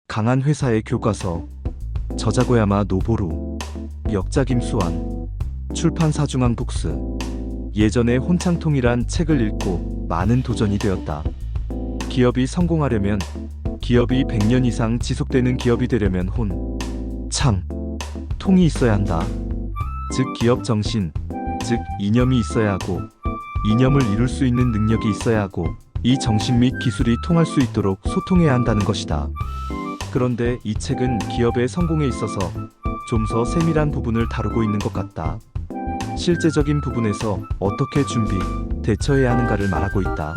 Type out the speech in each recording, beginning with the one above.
강한 회사의 교과서. 저자 고야마 노보루. 역자 김수환. 출판사 중앙북스. 예전에 혼창통이란 책을 읽고 많은 도전이 되었다. 기업이 성공하려면, 기업이 100년 이상 지속되는 기업이 되려면 창, 통이 있어야 한다. 즉 기업 정신, 즉 이념이 있어야 하고, 이념을 이룰 수 있는 능력이 있어야 하고, 이 정신 및 기술이 통할 수 있도록 소통해야 한다는 것이다. 그런데 이 책은 기업의 성공에 있어서 좀 더 세밀한 부분을 다루고 있는 것 같다. 실제적인 부분에서 어떻게 준비, 대처해야 하는가를 말하고 있다.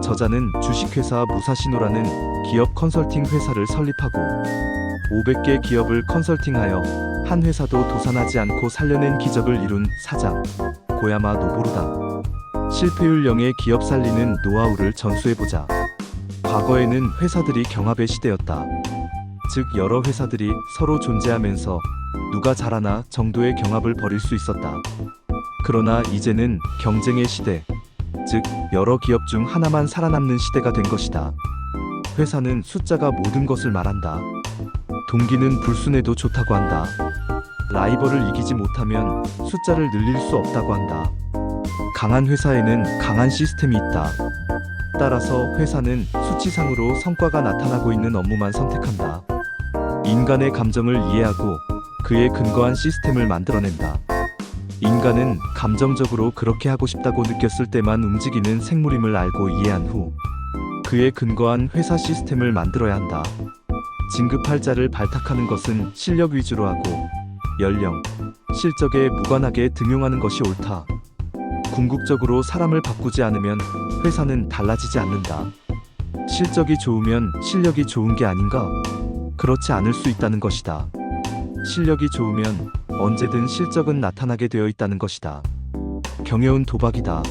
저자는 주식회사 무사시노라는 기업 컨설팅 회사를 설립하고 500개 기업을 컨설팅하여 한 회사도 도산하지 않고 살려낸 기적을 이룬 사장 고야마 노보루다. 실패율 0의 기업 살리는 노하우를 전수해보자. 과거에는 회사들이 경합의 시대였다. 즉 여러 회사들이 서로 존재하면서 누가 잘하나 정도의 경합을 벌일 수 있었다. 그러나 이제는 경쟁의 시대, 즉 여러 기업 중 하나만 살아남는 시대가 된 것이다. 회사는 숫자가 모든 것을 말한다. 동기는 불순해도 좋다고 한다. 라이벌을 이기지 못하면 숫자를 늘릴 수 없다고 한다. 강한 회사에는 강한 시스템이 있다. 따라서 회사는 수치상으로 성과가 나타나고 있는 업무만 선택한다. 인간의 감정을 이해하고 그에 근거한 시스템을 만들어낸다. 인간은 감정적으로 그렇게 하고 싶다고 느꼈을 때만 움직이는 생물임을 알고 이해한 후 그에 근거한 회사 시스템을 만들어야 한다. 진급할 자를 발탁하는 것은 실력 위주로 하고 연령, 실적에 무관하게 등용하는 것이 옳다. 궁극적으로 사람을 바꾸지 않으면 회사는 달라지지 않는다. 실적이 좋으면 실력이 좋은 게 아닌가? 그렇지 않을 수 있다는 것이다. 실력이 좋으면 언제든 실적은 나타나게 되어 있다는 것이다. 경여운 도박이다.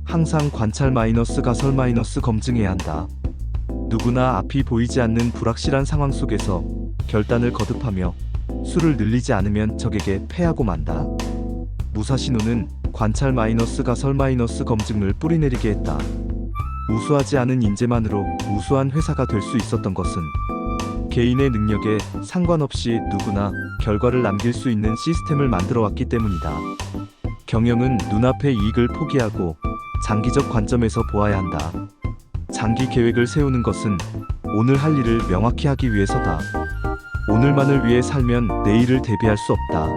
항상 관찰 가설 검증해야 한다. 누구나 앞이 보이지 않는 불확실한 상황 속에서 결단을 거듭하며 수를 늘리지 않으면 적에게 패하고 만다. 무사시노는 관찰 가설 검증을 뿌리내리게 했다. 우수하지 않은 인재만으로 우수한 회사가 될 수 있었던 것은 개인의 능력에 상관없이 누구나 결과를 남길 수 있는 시스템을 만들어 왔기 때문이다. 경영은 눈앞의 이익을 포기하고 장기적 관점에서 보아야 한다. 장기 계획을 세우는 것은 오늘 할 일을 명확히 하기 위해서다. 오늘만을 위해 살면 내일을 대비할 수 없다.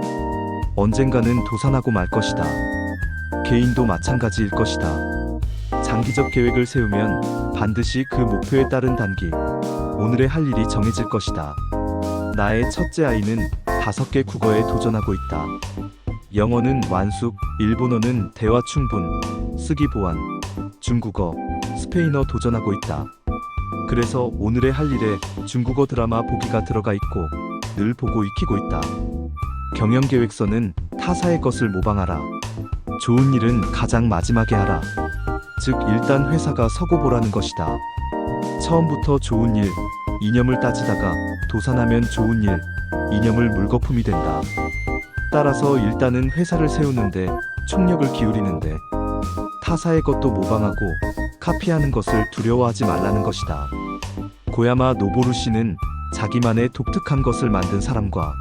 언젠가는 도산하고 말 것이다. 개인도 마찬가지일 것이다. 장기적 계획을 세우면 반드시 그 목표에 따른 단기, 오늘의 할 일이 정해질 것이다. 나의 첫째 아이는 5개 국어에 도전하고 있다. 영어는 완숙, 일본어는 대화 충분, 쓰기 보완, 중국어, 스페인어 도전하고 있다. 그래서 오늘의 할 일에 중국어 드라마 보기가 들어가 있고 늘 보고 익히고 있다. 경영계획서는 타사의 것을 모방하라. 좋은 일은 가장 마지막에 하라. 즉 일단 회사가 서고 보라는 것이다. 처음부터 좋은 일, 이념을 따지다가 도산하면 좋은 일, 이념을 물거품이 된다. 따라서 일단은 회사를 세우는데 총력을 기울이는데 타사의 것도 모방하고 카피하는 것을 두려워하지 말라는 것이다. 고야마 노보루 씨는 자기만의 독특한 것을 만든 사람과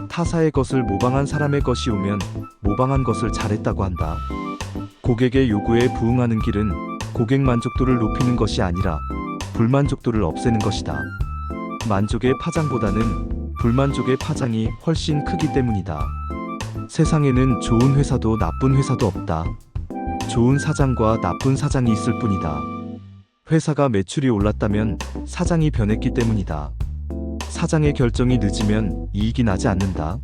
타사의 것을 모방한 사람의 것이 오면 모방한 것을 잘했다고 한다. 고객의 요구에 부응하는 길은 고객 만족도를 높이는 것이 아니라 불만족도를 없애는 것이다. 만족의 파장보다는 불만족의 파장이 훨씬 크기 때문이다. 세상에는 좋은 회사도 나쁜 회사도 없다. 좋은 사장과 나쁜 사장이 있을 뿐이다. 회사가 매출이 올랐다면 사장이 변했기 때문이다. 사장의 결정이 늦으면 이익이 나지 않는다.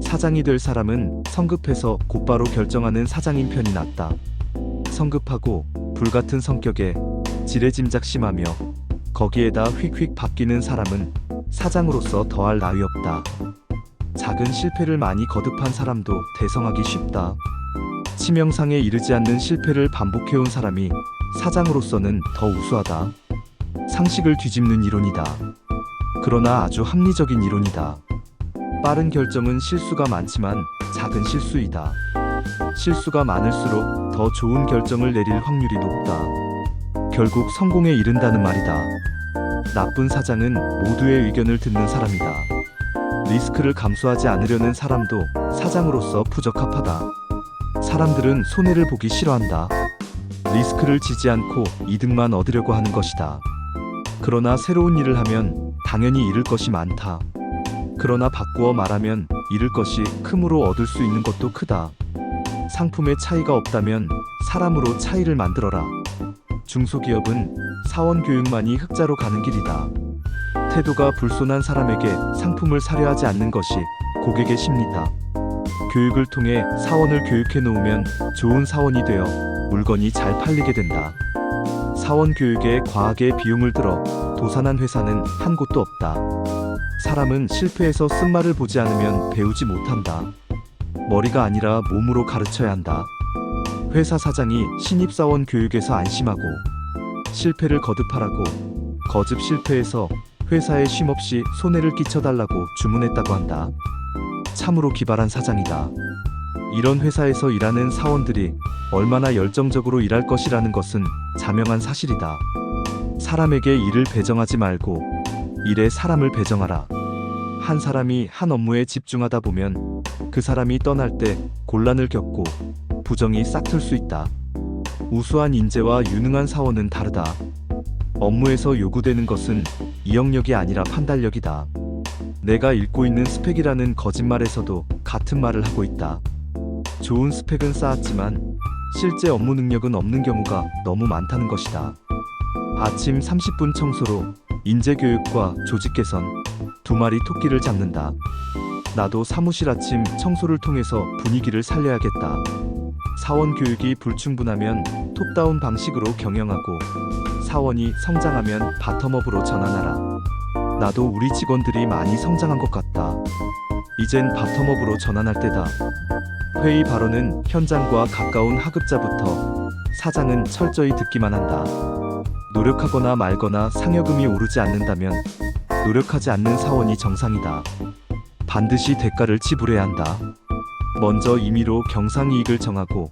사장이 될 사람은 성급해서 곧바로 결정하는 사장인 편이 낫다. 성급하고 불같은 성격에 지레짐작심하며 거기에다 휙휙 바뀌는 사람은 사장으로서 더할 나위 없다. 작은 실패를 많이 거듭한 사람도 대성하기 쉽다. 치명상에 이르지 않는 실패를 반복해온 사람이 사장으로서는 더 우수하다. 상식을 뒤집는 이론이다. 그러나 아주 합리적인 이론이다. 빠른 결정은 실수가 많지만 작은 실수이다. 실수가 많을수록 더 좋은 결정을 내릴 확률이 높다. 결국 성공에 이른다는 말이다. 나쁜 사장은 모두의 의견을 듣는 사람이다. 리스크를 감수하지 않으려는 사람도 사장으로서 부적합하다. 사람들은 손해를 보기 싫어한다. 리스크를 지지 않고 이득만 얻으려고 하는 것이다. 그러나 새로운 일을 하면 당연히 잃을 것이 많다. 그러나 바꾸어 말하면 잃을 것이 크므로 얻을 수 있는 것도 크다. 상품의 차이가 없다면 사람으로 차이를 만들어라. 중소기업은 사원 교육만이 흑자로 가는 길이다. 태도가 불손한 사람에게 상품을 사려 하지 않는 것이 고객의 심리다. 교육을 통해 사원을 교육해 놓으면 좋은 사원이 되어 물건이 잘 팔리게 된다. 사원 교육에 과하게 비용을 들어 도산한 회사는 한 곳도 없다. 사람은 실패해서 쓴말을 보지 않으면 배우지 못한다. 머리가 아니라 몸으로 가르쳐야 한다. 회사 사장이 신입사원 교육에서 안심하고 실패를 거듭하라고 거듭 실패해서 회사에 쉼없이 손해를 끼쳐달라고 주문했다고 한다. 참으로 기발한 사장이다. 이런 회사에서 일하는 사원들이 얼마나 열정적으로 일할 것이라는 것은 자명한 사실이다. 사람에게 일을 배정하지 말고 일에 사람을 배정하라. 한 사람이 한 업무에 집중하다 보면 그 사람이 떠날 때 곤란을 겪고 부정이 싹틀 수 있다. 우수한 인재와 유능한 사원은 다르다. 업무에서 요구되는 것은 이역력이 아니라 판단력이다. 내가 읽고 있는 스펙이라는 거짓말에서도 같은 말을 하고 있다. 좋은 스펙은 쌓았지만 실제 업무 능력은 없는 경우가 너무 많다는 것이다. 아침 30분 청소로 인재 교육과 조직 개선, 두 마리 토끼를 잡는다. 나도 사무실 아침 청소를 통해서 분위기를 살려야겠다. 사원 교육이 불충분하면 톱다운 방식으로 경영하고 사원이 성장하면 바텀업으로 전환하라. 나도 우리 직원들이 많이 성장한 것 같다. 이젠 바텀업으로 전환할 때다. 회의 발언은 현장과 가까운 하급자부터 사장은 철저히 듣기만 한다. 노력하거나 말거나 상여금이 오르지 않는다면 노력하지 않는 사원이 정상이다. 반드시 대가를 지불해야 한다. 먼저 임의로 경상이익을 정하고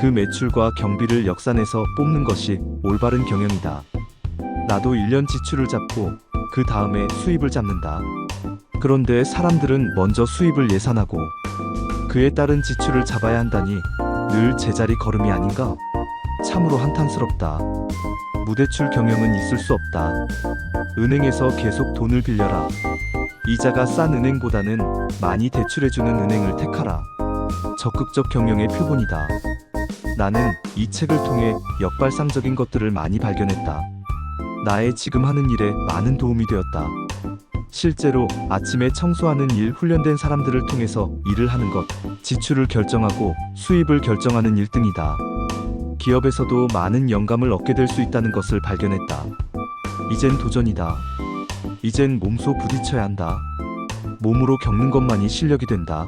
그 매출과 경비를 역산해서 뽑는 것이 올바른 경영이다. 나도 1년 지출을 잡고 그 다음에 수입을 잡는다. 그런데 사람들은 먼저 수입을 예산하고 그에 따른 지출을 잡아야 한다니 늘 제자리 걸음이 아닌가? 참으로 한탄스럽다. 무대출 경영은 있을 수 없다. 은행에서 계속 돈을 빌려라. 이자가 싼 은행보다는 많이 대출해주는 은행을 택하라. 적극적 경영의 표본이다. 나는 이 책을 통해 역발상적인 것들을 많이 발견했다. 나의 지금 하는 일에 많은 도움이 되었다. 실제로 아침에 청소하는 일 훈련된 사람들을 통해서 일을 하는 것, 지출을 결정하고 수입을 결정하는 1등이다. 기업에서도 많은 영감을 얻게 될 수 있다는 것을 발견했다. 이젠 도전이다. 이젠 몸소 부딪혀야 한다. 몸으로 겪는 것만이 실력이 된다.